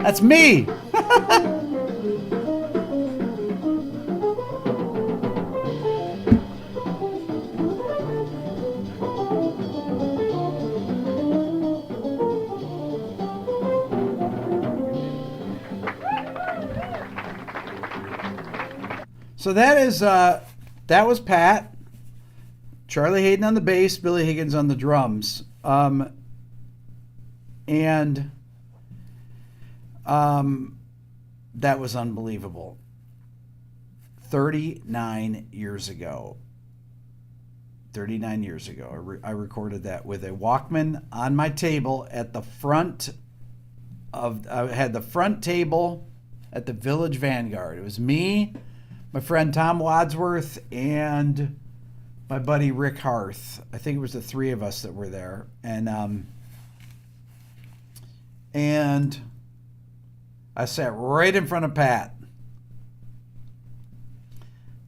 That's me. So that was Pat, Charlie Hayden on the bass, Billy Higgins on the drums, and that was unbelievable. 39 years ago. 39 years ago, I recorded that with a Walkman on my table at the front of. I had the front table at the Village Vanguard. It was me, my friend Tom Wadsworth, and my buddy Rick Harth. I think it was the three of us that were there, and I sat right in front of Pat.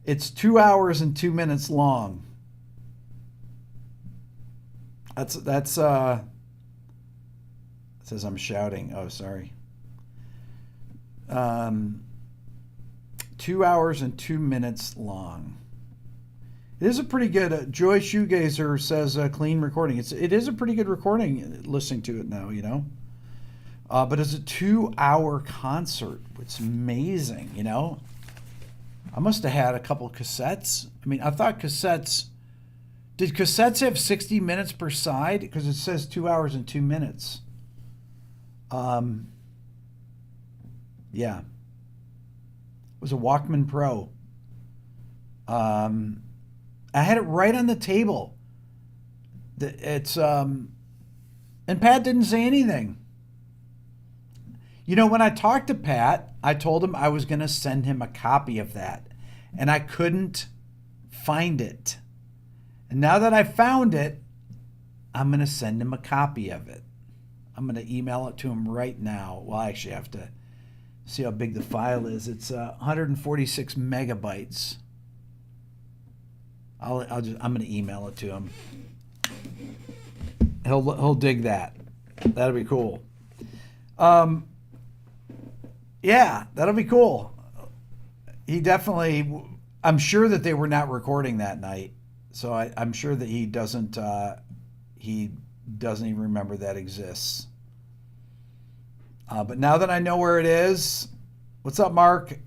It's 2 hours and 2 minutes long. That's it says I'm shouting. Oh, sorry. 2 hours and 2 minutes long. It is a pretty good. Joy Shoegazer says clean recording. It is a pretty good recording. Listening to it now, you know. But it's a 2 hour concert. It's amazing, you know. I must have had a couple cassettes. I mean, I thought cassettes. Did cassettes have 60 minutes per side? Because it says 2 hours and 2 minutes. Yeah. It was a Walkman Pro. I had it right on the table. It's and Pat didn't say anything. You know, when I talked to Pat, I told him I was going to send him a copy of that, and I couldn't find it. And now that I found it, I'm going to send him a copy of it. I'm going to email it to him right now. Well, I actually have to see how big the file is. It's 146 megabytes. I'm going to email it to him. He'll dig that. That'll be cool. Yeah, that'll be cool. He definitely. I'm sure that they were not recording that night, so I'm sure that he doesn't even remember that exists. But now that I know where it is, what's up, Mark?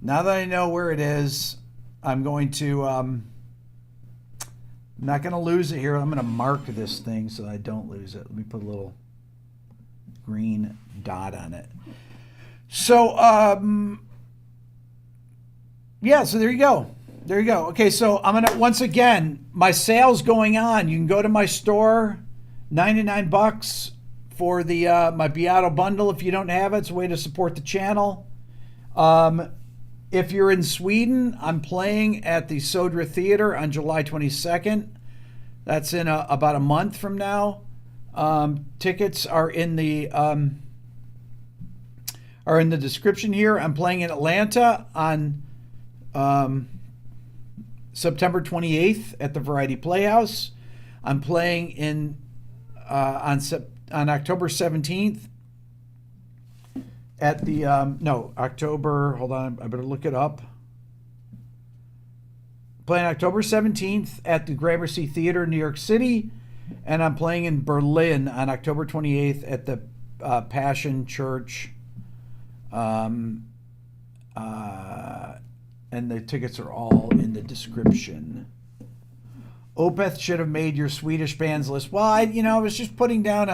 Now that I know where it is, I'm going to. I'm not going to lose it here. I'm going to mark this thing so I don't lose it. Let me put a little green dot on it. So, yeah, so there you go. There you go. Okay, so I'm going to, once again, my sale's going on. You can go to my store, $99 for the my Beato bundle if you don't have it. It's a way to support the channel. If you're in Sweden, I'm playing at the Södra Theater on July 22nd. That's in about a month from now. Tickets are in the are in the description here. I'm playing in Atlanta on September 28th at the Variety Playhouse. I'm playing in on October 17th at the October. Hold on, I better look it up. Playing October 17th at the Gramercy Theater in New York City, and I'm playing in Berlin on October 28th at the Passionskirche. And the tickets are all in the description. Opeth should have made your Swedish bands list. Well, I was just putting down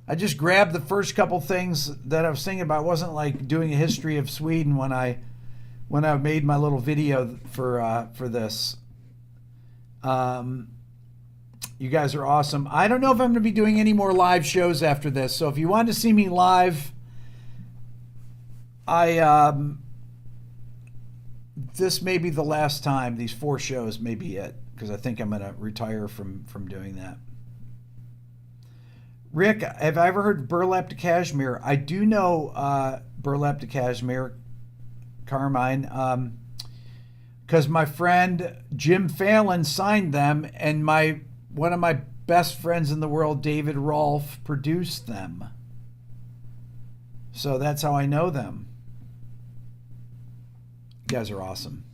I just grabbed the first couple things that I was thinking about. It wasn't like doing a history of Sweden when I made my little video for this. You guys are awesome. I don't know if I'm going to be doing any more live shows after this. So if you want to see me live, this may be the last time. These 4 shows may be it, because I think I'm going to retire from doing that. Rick, have I ever heard Burlap to Cashmere? I do know Burlap to Cashmere, Carmine, because my friend Jim Fallon signed them, and one of my best friends in the world, David Rolfe, produced them. So that's how I know them. You guys are awesome.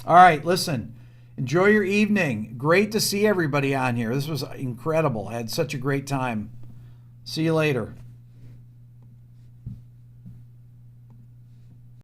All right, listen. Enjoy your evening. Great to see everybody on here. This was incredible. I had such a great time. See you later.